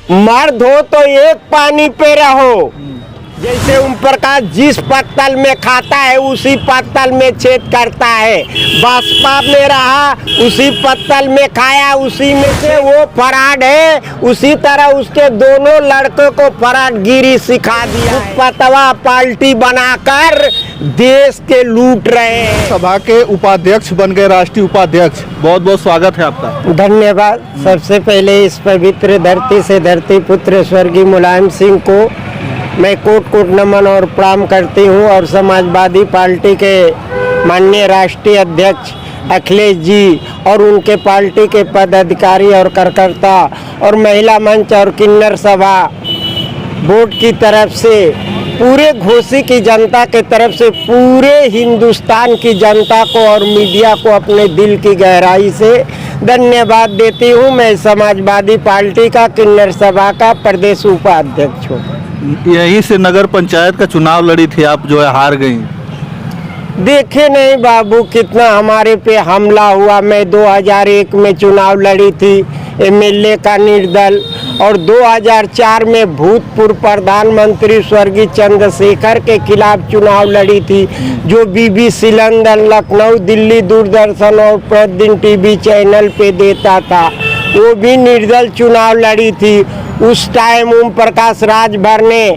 मर्द हो तो एक पानी पे रहो। जैसे ओम प्रकाश जिस पत्तल में खाता है उसी पत्तल में छेद करता है। बसपा में रहा उसी पत्तल में खाया, उसी में से वो फराड है। उसी तरह उसके दोनों लड़कों को फराडगिरी सिखा दिया है। पतवा पार्टी बनाकर देश के लूट रहे हैं। सभा के उपाध्यक्ष बन गए, राष्ट्रीय उपाध्यक्ष। बहुत बहुत स्वागत है आपका। धन्यवाद। सबसे पहले इस पवित्र धरती से धरती पुत्र स्वर्गीय मुलायम सिंह को मैं कोट कोट नमन और प्रणाम करती हूँ, और समाजवादी पार्टी के माननीय राष्ट्रीय अध्यक्ष अखिलेश जी और उनके पार्टी के पदाधिकारी और कार्यकर्ता और महिला मंच और किन्नर सभा बोर्ड की तरफ से, पूरे घोसी की जनता के तरफ से पूरे हिंदुस्तान की जनता को और मीडिया को अपने दिल की गहराई से धन्यवाद देती हूँ। मैं समाजवादी पार्टी का किन्नर सभा का प्रदेश उपाध्यक्ष हूँ। यहीं से नगर पंचायत का चुनाव लड़ी थी आप, जो है हार गई। देखे नहीं बाबू कितना हमारे पे हमला हुआ। मैं 2001 में चुनाव लड़ी थी एमएलए का निर्दल, और 2004 में भूतपूर्व प्रधानमंत्री स्वर्गीय चंद्रशेखर के खिलाफ चुनाव लड़ी थी, जो BBC लंदन, लखनऊ, दिल्ली दूरदर्शन और प्रतिदिन टीवी चैनल पे देता था। वो भी निर्दल चुनाव लड़ी थी। उस टाइम ओम प्रकाश राजभर ने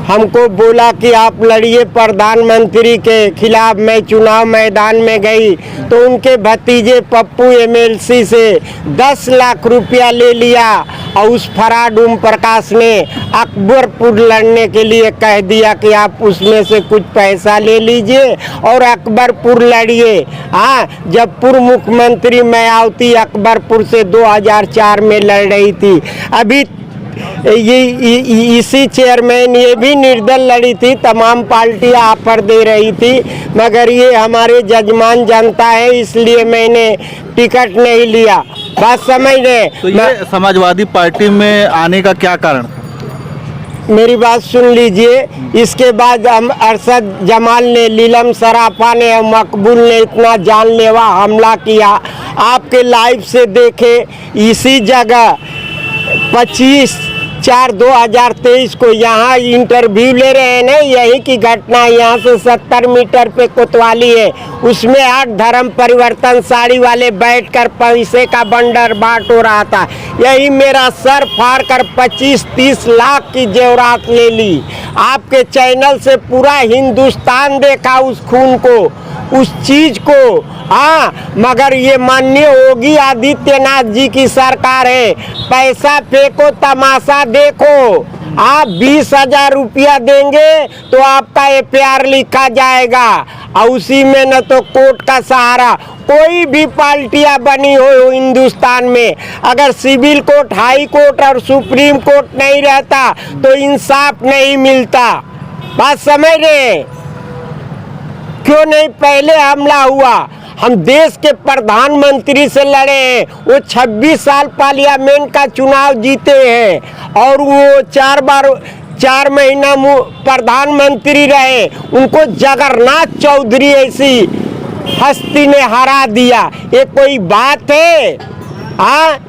हमको बोला कि आप लड़िए प्रधानमंत्री के खिलाफ। मैं चुनाव मैदान में गई तो उनके भतीजे पप्पू MLC से 10 लाख रुपया ले लिया, और उस फराड ओम प्रकाश ने अकबरपुर लड़ने के लिए कह दिया कि आप उसमें से कुछ पैसा ले लीजिए और अकबरपुर लड़िए। हाँ, जब पूर्व मुख्यमंत्री मायावती अकबरपुर से 2004 में लड़ रही थी। अभी इसी चेयरमैन ये भी निर्दल लड़ी थी। तमाम पार्टियां ऑफर दे रही थी, मगर ये हमारे जजमान जनता है, इसलिए मैंने टिकट नहीं लिया। बात समझ रहे? तो ये समाजवादी पार्टी में आने का क्या कारण? मेरी बात सुन लीजिए। इसके बाद हम अरशद जमाल ने, नीलम सराफा ने और मकबूल ने इतना जानलेवा हमला किया। आपके लाइव से देखे इसी जगह 25/4/2023 को यहाँ इंटरव्यू ले रहे हैं ना, यही की घटना। यहाँ से 70 मीटर पे कोतवाली है, उसमें 8 धर्म परिवर्तन साड़ी वाले बैठकर पैसे का बंडर बांट हो रहा था। यही मेरा सर फाड़ कर 25-30 लाख की जेवरात ले ली। आपके चैनल से पूरा हिंदुस्तान देखा उस खून को, उस चीज को। हाँ, मगर ये माननीय योगी आदित्यनाथ जी की सरकार है। पैसा फेंको, तमाशा देखो। आप 20,000 रुपया देंगे तो आपका FIR लिखा जाएगा, और उसी में न तो कोर्ट का सहारा। कोई भी पार्टियां बनी हो हिंदुस्तान में, अगर सिविल कोर्ट, हाई कोर्ट और सुप्रीम कोर्ट नहीं रहता तो इंसाफ नहीं मिलता। बात समझ रहे? क्यों नहीं पहले हमला हुआ? हम देश के प्रधानमंत्री से लड़े हैं। वो 26 साल पार्लियामेंट का चुनाव जीते हैं, और वो 4 महीना प्रधानमंत्री रहे। उनको जगन्नाथ चौधरी ऐसी हस्ती ने हरा दिया। ये कोई बात है? हाँ,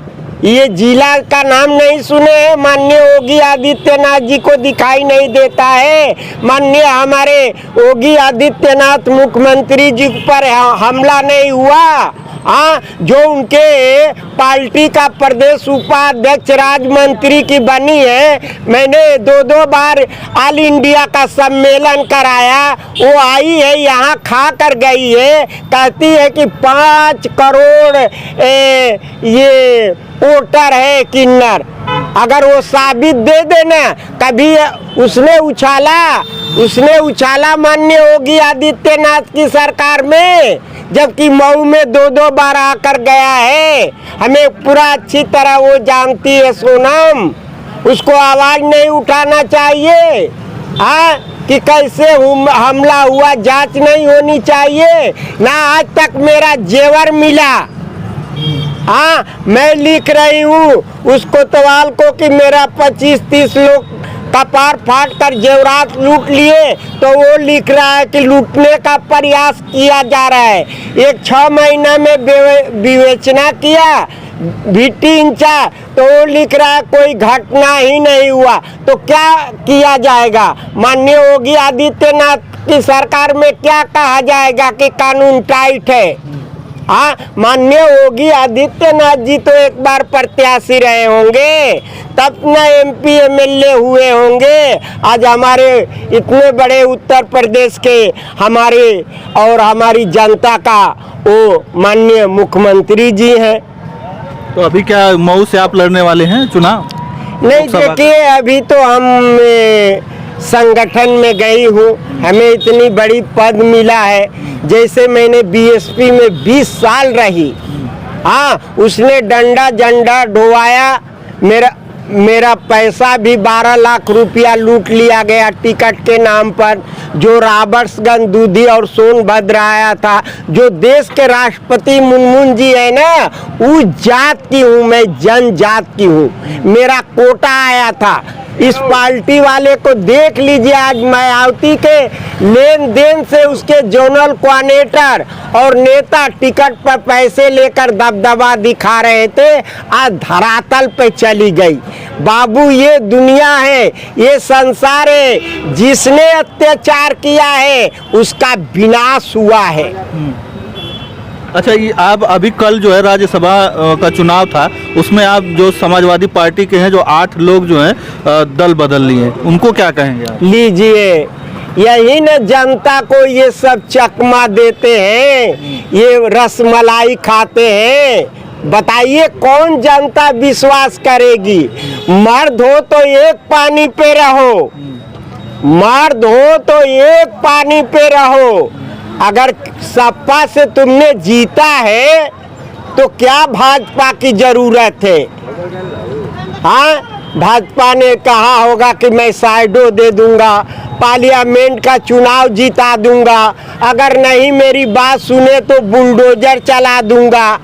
ये जिला का नाम नहीं सुने हैं? माननीय योगी आदित्यनाथ जी को दिखाई नहीं देता है? माननीय हमारे योगी आदित्यनाथ मुख्यमंत्री जी पर हमला नहीं हुआ? हाँ, जो उनके पार्टी का प्रदेश उपाध्यक्ष राज्य मंत्री की बनी है। मैंने 2 बार ऑल इंडिया का सम्मेलन कराया। वो आई है, यहाँ खा कर गई है। कहती है कि 5 करोड़ ये वोटर है किन्नर। अगर वो साबित दे देना, कभी उसने उछाला माननीय योगी आदित्यनाथ की सरकार में, जबकि मऊ में 2 बार आकर गया है। हमें पूरा अच्छी तरह वो जानती है सोनम। उसको आवाज नहीं उठाना चाहिए। हाँ, कि कैसे हमला हुआ, जांच नहीं होनी चाहिए ना? आज तक मेरा जेवर मिला। हाँ, मैं लिख रही हूँ उस कोतवाल को कि मेरा 25-30 लोग कपार फाड़ कर जेवरात लूट लिए, तो वो लिख रहा है कि लूटने का प्रयास किया जा रहा है। एक 6 महीना में विवेचना किया, भिट्टी इंचा, तो वो लिख रहा है कोई घटना ही नहीं हुआ। तो क्या किया जाएगा? माननीय योगी आदित्यनाथ की सरकार में क्या कहा जाएगा कि कानून टाइट है? हाँ, माननीय योगी आदित्यनाथ जी तो एक बार प्रत्याशी रहे होंगे, तब न MP MLA हुए होंगे। आज हमारे इतने बड़े उत्तर प्रदेश के हमारे और हमारी जनता का वो माननीय मुख्यमंत्री जी हैं। तो अभी क्या मऊ से आप लड़ने वाले हैं चुनाव? नहीं, लोकसभा का? देखिए अभी तो हम संगठन में गई हूँ, हमें इतनी बड़ी पद मिला है। जैसे मैंने BSP में 20 साल रही, हाँ, उसने डंडा झंडा ढोवाया, मेरा पैसा भी 12 लाख रुपया लूट लिया गया टिकट के नाम पर। जो रॉबर्ट्सगंज, दूधी और सोनभद्र आया था, जो देश के राष्ट्रपति मुनमुन जी है ना, उस जात की हूँ मैं, जनजात की हूँ, मेरा कोटा आया था। इस पार्टी वाले को देख लीजिए, आज मायावती के लेन देन से उसके जोनल कोऑर्डिनेटर और नेता टिकट पर पैसे लेकर दबदबा दिखा रहे थे, आज धरातल पे चली गई। बाबू, ये दुनिया है, ये संसार है, जिसने अत्याचार किया है उसका विनाश हुआ है। अच्छा, ये आप अभी कल जो है राज्यसभा का चुनाव था, उसमें आप जो समाजवादी पार्टी के हैं जो 8 लोग जो हैं दल बदल लिए, उनको क्या कहेंगे आप? लीजिए, यही न जनता को ये सब चकमा देते हैं, ये रसमलाई खाते हैं। बताइए कौन जनता विश्वास करेगी? मर्द हो तो एक पानी पे रहो, मर्द हो तो एक पानी पे रहो। अगर सपा से तुमने जीता है तो क्या भाजपा की जरूरत है? हाँ, भाजपा ने कहा होगा कि मैं साइडो दे दूंगा, पार्लियामेंट का चुनाव जिता दूंगा, अगर नहीं मेरी बात सुने तो बुलडोजर चला दूंगा।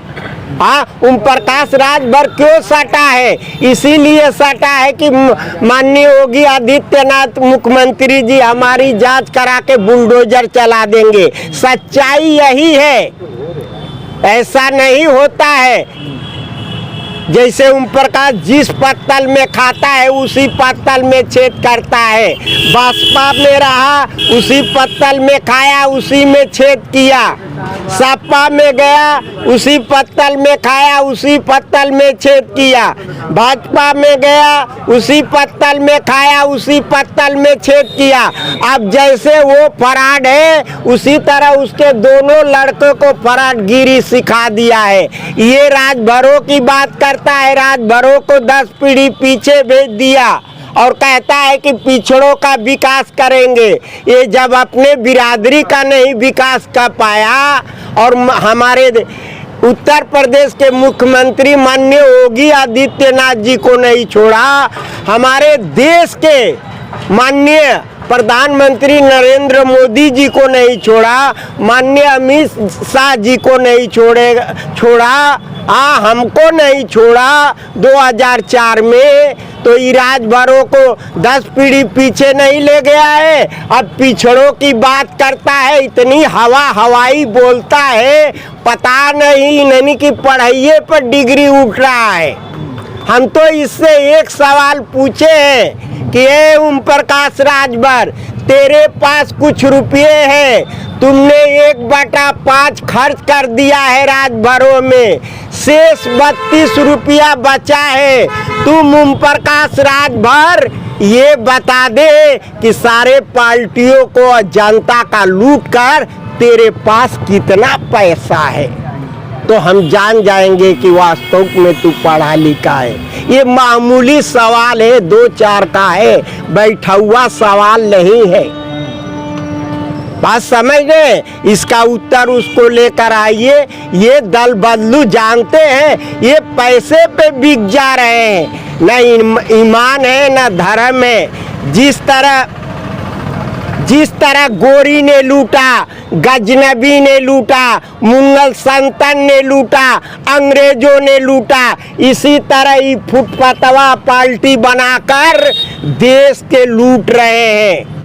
हाँ, ओम प्रकाश राजभर क्यों सटा है? इसीलिए सटा है कि माननीय योगी आदित्यनाथ मुख्यमंत्री जी हमारी जांच करा के बुलडोजर चला देंगे। सच्चाई यही है, ऐसा नहीं होता है। जैसे ओम प्रकाश जिस पत्तल में खाता है उसी पत्तल में छेद करता है, बसपा में रहा उसी पत्तल में खाया उसी में छेद किया, सपा में गया उसी पत्तल में खाया उसी पत्तल में छेद किया, भाजपा में गया उसी पत्तल में खाया उसी पत्तल में छेद किया। अब जैसे वो फराड है उसी तरह उसके दोनों लड़कों को फराडगिरी सिखा दिया है। ये राजभरों की बात करता है, राजभरों को 10 पीढ़ी पीछे भेज दिया और कहता है कि पिछड़ों का विकास करेंगे। ये जब अपने बिरादरी का नहीं विकास कर पाया और हमारे उत्तर प्रदेश के मुख्यमंत्री माननीय योगी आदित्यनाथ जी को नहीं छोड़ा, हमारे देश के माननीय प्रधानमंत्री नरेंद्र मोदी जी को नहीं छोड़ा, माननीय अमित शाह जी को नहीं छोड़ा, हमको नहीं छोड़ा 2004 में, तो ये राजभरों को 10 पीढ़ी पीछे नहीं ले गया है। अब पिछड़ों की बात करता है, इतनी हवाई बोलता है, पता नहीं कि पढ़ाइए पर डिग्री उठ रहा है। हम तो इससे एक सवाल पूछे हैं कि ये ओम प्रकाश राजभर, तेरे पास कुछ रुपये हैं, तुमने 1/5 खर्च कर दिया है राजभरों में, शेष 32 रुपया बचा है। तुम ओम प्रकाश राजभर ये बता दे कि सारे पार्टियों को जनता का लूट कर तेरे पास कितना पैसा है, तो हम जान जाएंगे कि वास्तव में तू पढ़ा लिखा है। ये मामूली सवाल है, 2-4 का है, बैठा हुआ सवाल नहीं है। बात समझ गए? इसका उत्तर उसको लेकर आइए। ये दल बदलू जानते हैं, ये पैसे पे बिक जा रहे हैं, न ईमान है न धर्म है। जिस तरह गोरी ने लूटा, गजनबी ने लूटा, मुगल सल्तन ने लूटा, अंग्रेजों ने लूटा, इसी तरह ही फुटपतवा पार्टी बनाकर देश के लूट रहे हैं।